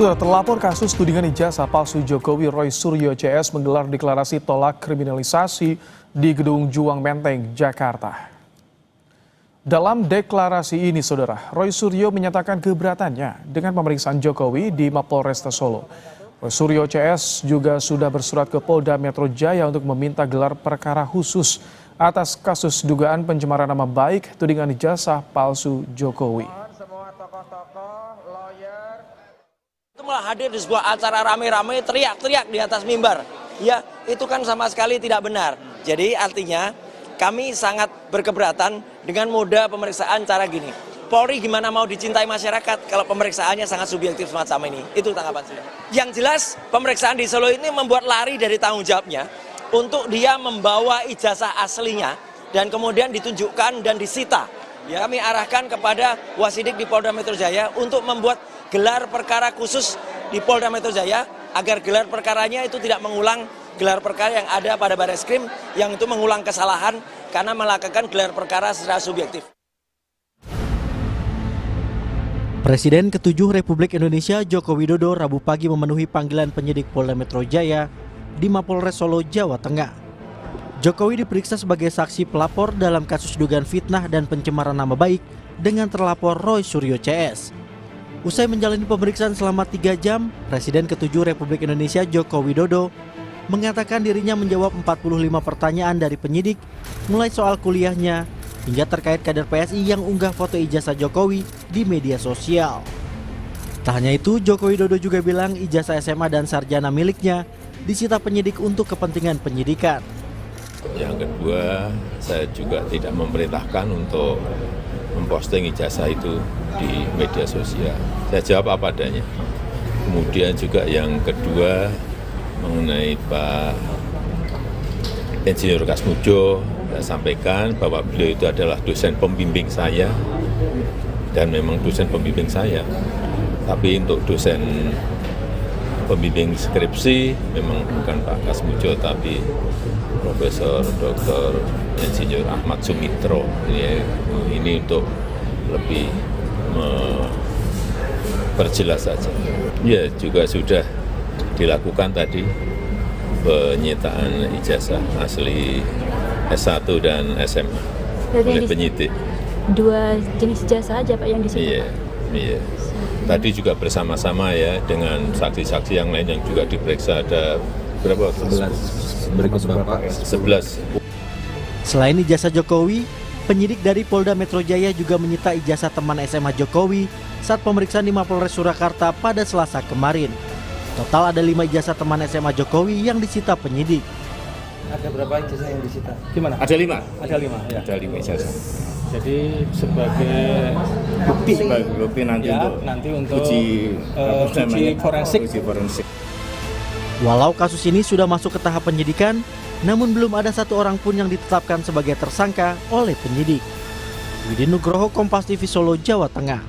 Sudah terlapor kasus tudingan ijazah palsu Jokowi, Roy Suryo CS menggelar deklarasi tolak kriminalisasi di Gedung Juang Menteng, Jakarta. Dalam deklarasi ini, Saudara, Roy Suryo menyatakan keberatannya dengan pemeriksaan Jokowi di Mapolresta Solo. Roy Suryo CS juga sudah bersurat ke Polda Metro Jaya untuk meminta gelar perkara khusus atas kasus dugaan pencemaran nama baik tudingan ijazah palsu Jokowi. Itu malah hadir di sebuah acara rame-rame teriak-teriak di atas mimbar. Ya, itu kan sama sekali tidak benar. Jadi artinya kami sangat berkeberatan dengan moda pemeriksaan cara gini. Polri gimana mau dicintai masyarakat kalau pemeriksaannya sangat subjektif semacam ini? Itu tanggapan saya. Yang jelas pemeriksaan di Solo ini membuat lari dari tanggung jawabnya untuk dia membawa ijazah aslinya dan kemudian ditunjukkan dan disita. Ya, kami arahkan kepada Wasidik di Polda Metro Jaya untuk membuat gelar perkara khusus di Polda Metro Jaya agar gelar perkaranya itu tidak mengulang gelar perkara yang ada pada Barreskrim yang itu mengulang kesalahan karena melakukan gelar perkara secara subjektif. Presiden ke-7 Republik Indonesia Joko Widodo Rabu pagi memenuhi panggilan penyidik Polda Metro Jaya di Mapolres Solo, Jawa Tengah. Jokowi diperiksa sebagai saksi pelapor dalam kasus dugaan fitnah dan pencemaran nama baik dengan terlapor Roy Suryo CS. Usai menjalani pemeriksaan selama 3 jam, Presiden ke-7 Republik Indonesia Joko Widodo mengatakan dirinya menjawab 45 pertanyaan dari penyidik, mulai soal kuliahnya hingga terkait kader PSI yang unggah foto ijazah Jokowi di media sosial. Tak hanya itu, Joko Widodo juga bilang ijazah SMA dan sarjana miliknya disita penyidik untuk kepentingan penyidikan. Yang kedua, saya juga tidak memerintahkan untuk memposting ijazah itu di media sosial. Saya jawab apa adanya. Kemudian juga yang kedua mengenai Pak Insinyur Kasmujo, saya sampaikan bahwa beliau itu adalah dosen pembimbing saya dan memang dosen pembimbing saya. Tapi untuk dosen pembimbing skripsi memang bukan Pak Kasmujo tapi Profesor Dr. Insinyur Ahmad Sumitro. Ini untuk lebih memperjelas saja. Ya, juga sudah dilakukan tadi penyitaan ijazah asli S1 dan SMA oleh penyidik. Dua jenis ijazah aja Pak yang disita? Iya. Tadi juga bersama-sama ya dengan saksi-saksi yang lain yang juga diperiksa ada berapa? 11. Berikut Bapak. 11. Selain ijazah Jokowi, penyidik dari Polda Metro Jaya juga menyita ijazah teman SMA Jokowi saat pemeriksaan di Mapolres Surakarta pada Selasa kemarin. Total ada 5 ijazah teman SMA Jokowi yang disita penyidik. Ada berapa ijazah yang disita? Gimana? Ada 5. Ada 5 ya. Ada 5 ijazah. Jadi sebagai bukti nanti ya, untuk uji forensik. Walau kasus ini sudah masuk ke tahap penyidikan, namun belum ada satu orang pun yang ditetapkan sebagai tersangka oleh penyidik. Widin Nugroho, Kompas TV Solo, Jawa Tengah.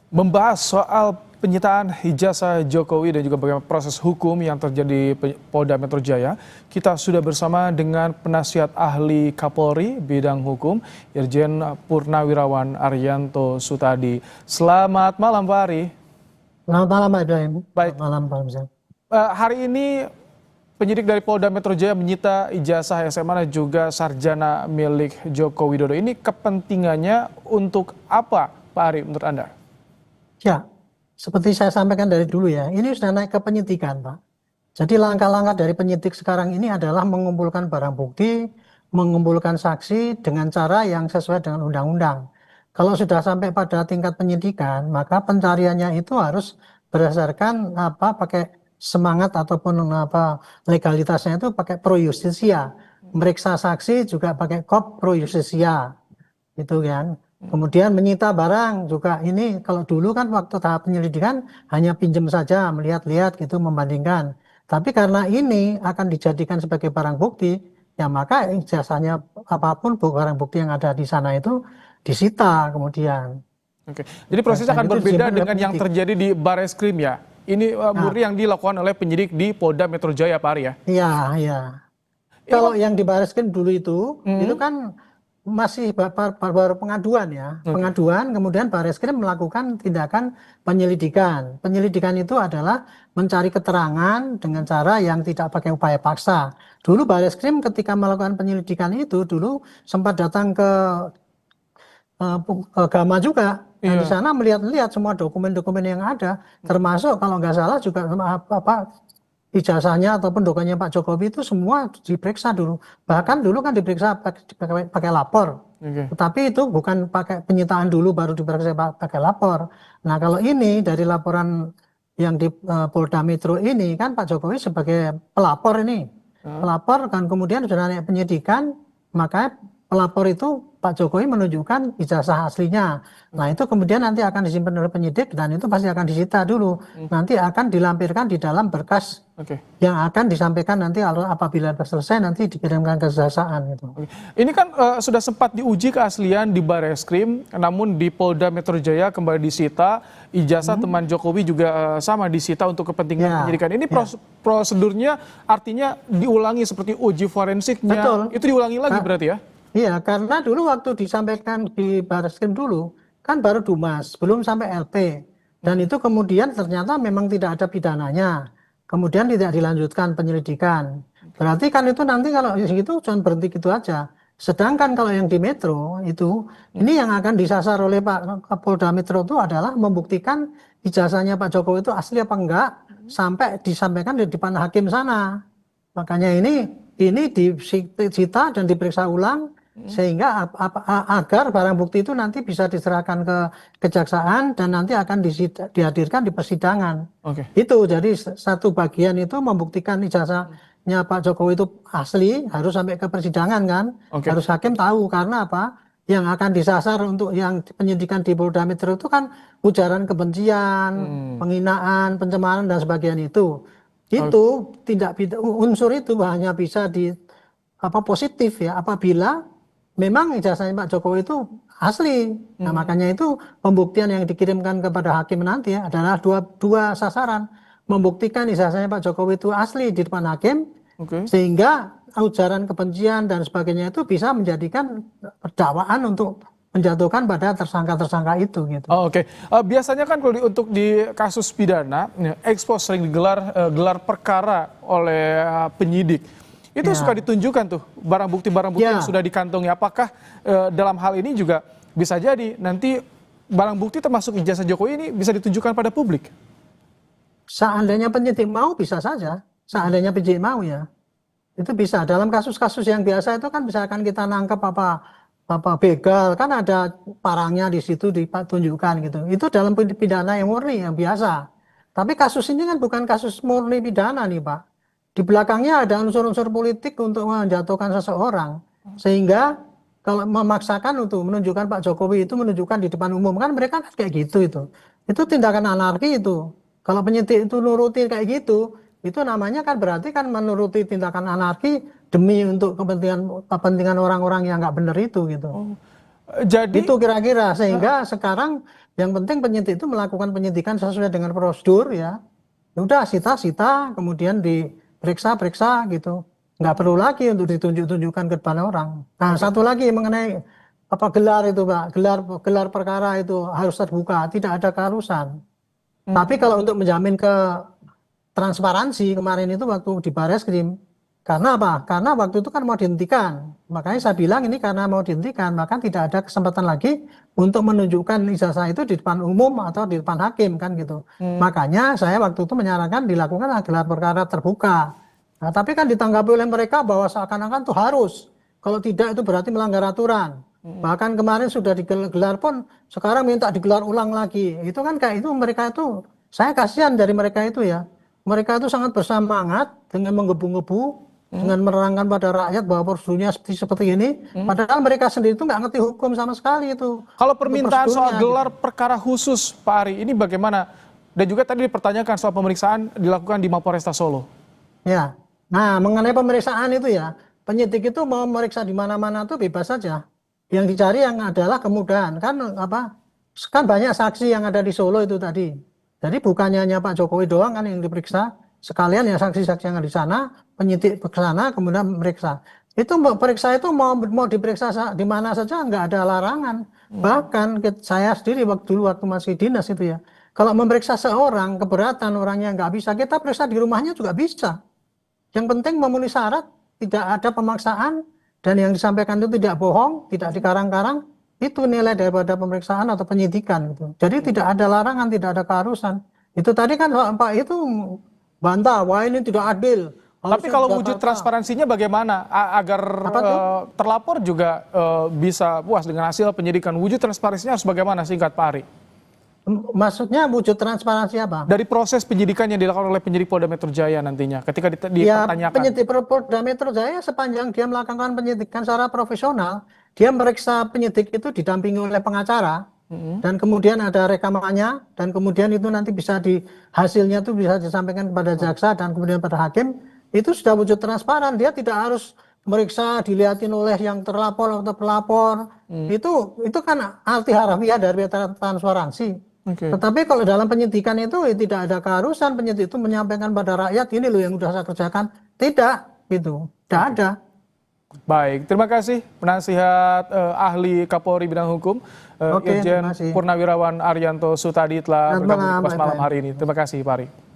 Membahas soal penyitaan ijazah Jokowi dan juga bagaimana proses hukum yang terjadi di Polda Metro Jaya, kita sudah bersama dengan penasihat ahli Kapolri bidang hukum, Irjen Purnawirawan Arianto Sutadi. Selamat malam Pak Ari. Selamat malam Pak Ibrahim. Baik. Selamat malam Pak Hamzah. Hari ini penyidik dari Polda Metro Jaya menyita ijazah SMA dan juga sarjana milik Joko Widodo. Ini kepentingannya untuk apa Pak Ari menurut Anda? Ya, seperti saya sampaikan dari dulu ya, ini sudah naik ke penyidikan Pak. Jadi langkah-langkah dari penyidik sekarang ini adalah mengumpulkan barang bukti, mengumpulkan saksi dengan cara yang sesuai dengan undang-undang. Kalau sudah sampai pada tingkat penyidikan, maka pencariannya itu harus berdasarkan pakai semangat ataupun legalitasnya itu pakai pro justisia. Meriksa saksi juga pakai kop pro justisia. Gitu kan. Kemudian menyita barang juga ini kalau dulu kan waktu tahap penyelidikan hanya pinjam saja, melihat-lihat gitu membandingkan. Tapi karena ini akan dijadikan sebagai barang bukti, ya maka ijazahnya apapun barang bukti yang ada di sana itu disita kemudian. Oke. Jadi prosesnya akan berbeda dengan yang terjadi di Barreskrim ya. Ini murni yang dilakukan oleh penyidik di Polda Metro Jaya Pak Ari ya. Iya. Kalau yang di Barreskrim dulu itu kan masih baru pengaduan ya. Pengaduan, kemudian Barreskrim melakukan tindakan penyelidikan. Penyelidikan itu adalah mencari keterangan dengan cara yang tidak pakai upaya paksa. Dulu Barreskrim ketika melakukan penyelidikan itu dulu sempat datang ke Gama juga. Dan di sana melihat-lihat semua dokumen-dokumen yang ada, termasuk kalau nggak salah juga ijazahnya ataupun dokumennya Pak Jokowi itu semua diperiksa dulu. Bahkan dulu kan diperiksa pakai lapor. Tetapi itu bukan pakai penyitaan dulu baru diperiksa pakai lapor. Nah kalau ini dari laporan yang di Polda Metro ini kan Pak Jokowi sebagai pelapor ini. Pelapor kan kemudian sudah naik penyidikan, maka pelapor itu Pak Jokowi menunjukkan ijazah aslinya. Nah itu kemudian nanti akan disimpan oleh penyidik dan itu pasti akan disita dulu. Nanti akan dilampirkan di dalam berkas yang akan disampaikan nanti apabila selesai nanti dikirimkan ke kejaksaan. Gitu. Ini kan sudah sempat diuji keaslian di Barreskrim, namun di Polda Metro Jaya kembali disita. Ijazah teman Jokowi juga sama disita untuk kepentingan penyidikan. Ini prosedurnya artinya diulangi seperti uji forensiknya. Betul. Itu diulangi lagi berarti ya? Iya, karena dulu waktu disampaikan di Barreskrim dulu, kan baru Dumas, belum sampai LP. Dan itu kemudian ternyata memang tidak ada pidananya. Kemudian tidak dilanjutkan penyelidikan. Berarti kan itu nanti kalau itu cuma berhenti gitu aja. Sedangkan kalau yang di Metro itu, ini yang akan disasar oleh Pak Polda Metro itu adalah membuktikan ijazahnya Pak Jokowi itu asli apa enggak, sampai disampaikan di depan hakim sana. Makanya ini disita dan diperiksa ulang, sehingga agar barang bukti itu nanti bisa diserahkan ke kejaksaan dan nanti akan dihadirkan di persidangan. Itu jadi satu bagian itu membuktikan ijazahnya Pak Jokowi itu asli harus sampai ke persidangan kan, harus hakim tahu karena apa? Yang akan disasar untuk yang penyidikan di Polda Metro itu kan ujaran kebencian, penghinaan, pencemaran dan sebagainya itu. Itu unsur itu hanya bisa positif ya apabila memang ijazahnya Pak Jokowi itu asli. Nah makanya itu pembuktian yang dikirimkan kepada hakim nanti adalah dua sasaran. Membuktikan ijazahnya Pak Jokowi itu asli di depan hakim, sehingga ujaran kebencian dan sebagainya itu bisa menjadikan dakwaan untuk menjatuhkan pada tersangka-tersangka itu gitu. Biasanya kan kalau untuk di kasus pidana, ekspos sering gelar perkara oleh penyidik. Itu suka ditunjukkan tuh barang bukti yang sudah dikantongi. Apakah dalam hal ini juga bisa jadi nanti barang bukti termasuk ijazah Jokowi ini bisa ditunjukkan pada publik? Seandainya penyidik mau bisa saja. Seandainya penyidik mau ya. Itu bisa. Dalam kasus-kasus yang biasa itu kan misalkan kita nangkep apa begal kan ada parangnya di situ ditunjukkan gitu. Itu dalam pidana yang murni yang biasa. Tapi kasus ini kan bukan kasus murni pidana nih Pak. Di belakangnya ada unsur-unsur politik untuk menjatuhkan seseorang. Sehingga kalau memaksakan untuk menunjukkan Pak Jokowi itu menunjukkan di depan umum kan mereka kan kayak gitu itu. Itu tindakan anarki itu. Kalau penyidik itu nuruti kayak gitu, itu namanya kan berarti kan menuruti tindakan anarki demi untuk kepentingan orang-orang yang nggak benar itu gitu. Jadi itu kira-kira sehingga sekarang yang penting penyidik itu melakukan penyidikan sesuai dengan prosedur ya. Udah sita-sita kemudian diperiksa gitu. Nggak perlu lagi untuk ditunjuk-tunjukkan ke depan orang. Nah, satu lagi mengenai gelar itu Pak, gelar perkara itu harus terbuka, tidak ada keharusan. Tapi kalau untuk menjamin ke transparansi kemarin itu waktu di Barreskrim, karena apa? Karena waktu itu kan mau dihentikan. Makanya saya bilang ini karena mau dihentikan, maka tidak ada kesempatan lagi untuk menunjukkan ijazah itu di depan umum atau di depan hakim kan gitu. Makanya saya waktu itu menyarankan dilakukan gelar perkara terbuka. Nah, tapi kan ditanggapi oleh mereka bahwa seakan-akan itu harus. Kalau tidak itu berarti melanggar aturan. Bahkan kemarin sudah digelar pun sekarang minta digelar ulang lagi. Itu kan kayak itu mereka itu, saya kasihan dari mereka itu ya. Mereka itu sangat bersemangat dengan menggebu-gebu, dengan menerangkan pada rakyat bahwa prosedurnya seperti ini. Padahal mereka sendiri itu nggak ngerti hukum sama sekali itu. Kalau permintaan soal gelar perkara khusus Pak Ari, ini bagaimana? Dan juga tadi dipertanyakan soal pemeriksaan dilakukan di Mapolresta Solo. Ya, nah mengenai pemeriksaan itu ya, penyidik itu mau memeriksa di mana-mana tuh bebas saja. Yang dicari yang adalah kemudahan kan kan banyak saksi yang ada di Solo itu tadi. Jadi bukannya hanya Pak Jokowi doang kan yang diperiksa, sekalian ya saksi-saksi yang ada di sana, penyidik ke sana kemudian memeriksa. Itu periksa itu mau diperiksa di mana saja nggak ada larangan. Bahkan saya sendiri dulu waktu masih dinas itu ya, kalau memeriksa seorang keberatan orangnya nggak bisa, kita periksa di rumahnya juga bisa. Yang penting memenuhi syarat, tidak ada pemaksaan, dan yang disampaikan itu tidak bohong, tidak dikarang-karang, itu nilai daripada pemeriksaan atau penyidikan. Gitu. Jadi tidak ada larangan, tidak ada keharusan. Itu tadi kan Pak itu bantah, wah ini tidak adil. Tapi kalau wujud transparansinya bagaimana agar terlapor juga bisa puas dengan hasil penyidikan? Wujud transparansinya harus bagaimana singkat Pak Ari? Maksudnya wujud transparansi apa? Dari proses penyidikan yang dilakukan oleh penyidik Polda Metro Jaya nantinya ketika dipertanyakan. Ya, penyidik Polda Metro Jaya sepanjang dia melakukan penyidikan secara profesional, dia meriksa penyidik itu didampingi oleh pengacara, dan kemudian ada rekamannya, dan kemudian itu nanti bisa hasilnya itu bisa disampaikan kepada jaksa dan kemudian pada hakim. Itu sudah wujud transparan, dia tidak harus meriksa dilihatin oleh yang terlapor atau pelapor. Itu kan arti harfiah dari transparansi. Okay. Tetapi kalau dalam penyidikan itu tidak ada keharusan penyidik itu menyampaikan pada rakyat ini loh yang sudah saya kerjakan. Tidak, gitu. Tidak ada. Baik, terima kasih penasihat ahli Kapolri bidang hukum Irjen Purnawirawan Arianto Sutadi telah bergabung di Kompas Malam hari ini. Terima kasih Pak Ari.